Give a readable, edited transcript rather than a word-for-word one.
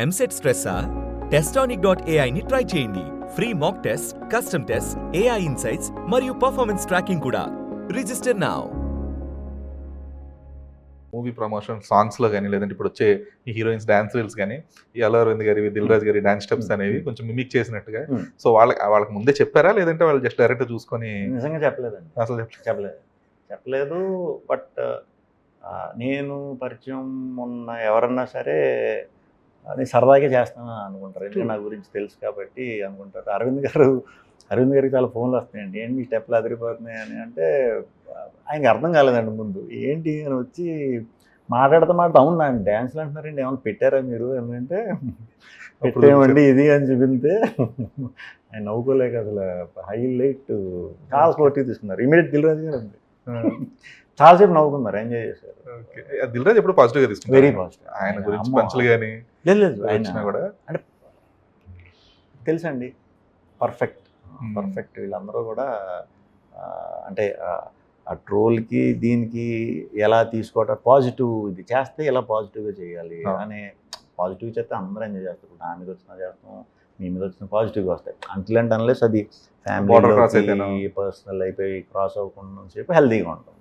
ఎంసెట్ స్ట్రెస్సా? టెస్టానిక్.ai ని ట్రై చేయండి. Free mock test, custom test, AI insights మరియు పర్ఫార్మెన్స్ ట్రాకింగ్ కూడా. Register now. మూవీ ప్రమోషన్ సాంగ్స్లో కానీ లేదంటే ఇప్పుడు వచ్చే ఈ హీరోయిన్స్ డాన్స్ రీల్స్ కానీ ఈ అల్లు అరవింద్ గారి దిల్ రాజు గారి డాన్స్ స్టెప్స్ అనేవి కొంచెం మిమిక్ చేసినట్టుగా సో వాళ్ళకి ముందే చెప్పారా లేదంటే వాళ్ళు జస్ట్ డైరెక్ట్ చూసుకొని? నిజంగా చెప్పలేదండి, అసలు చెప్పలేదు. బట్ నేను పరిచయం ఉన్న ఎవరన్నా సరే అది సరదాగా చేస్తాను అనుకుంటారు, ఎందుకంటే నా గురించి తెలుసు కాబట్టి అనుకుంటారు. అరవింద్ గారికి చాలా ఫోన్లు వస్తాయండి, ఏంటి మీ స్టెప్లు అదిరిపోతున్నాయి అని. అంటే ఆయనకి అర్థం కాలేదండి ముందు, ఏంటి అని వచ్చి మాట్లాడుతూ అవును నాకు డ్యాన్స్లు అంటున్నారండి, ఏమైనా పెట్టారా మీరు అని అంటే పెట్టేమండి ఇది అని చూపితే ఆయన నవ్వుకోలేక అసలు హైలైట్ చాలా స్పోర్టివ్ తీసుకున్నారు. ఇమీడియట్ దిల్ రాజు గారు ఉంది, చాలాసేపు నవ్వుకున్నారు, ఎంజాయ్ చేశారు. దిల్ రాజు ఎప్పుడు పాజిటివ్గా తీసుకున్నారు, వెరీ పాజిటివ్. ఆయన గురించి పంచులు కానీ లేదు ఆయన కూడా అంటే తెలుసండి, పర్ఫెక్ట్ వీళ్ళందరూ కూడా అంటే ఆ ట్రోల్కి దీనికి ఎలా తీసుకోవటం, పాజిటివ్ ఇది చేస్తే ఎలా పాజిటివ్గా చేయాలి అనే పాజిటివ్ చేస్తే అందరూ ఎంజాయ్ చేస్తారు. నా మీద వచ్చినా చేస్తాం, మీ మీద వచ్చిన పాజిటివ్గా వస్తాయి. అంటిల్ అన్లెస్ అది ఫ్యామిలీ పర్సనల్ అయిపోయి క్రాస్ అవ్వకుండా సేపు హెల్తీగా ఉంటుంది.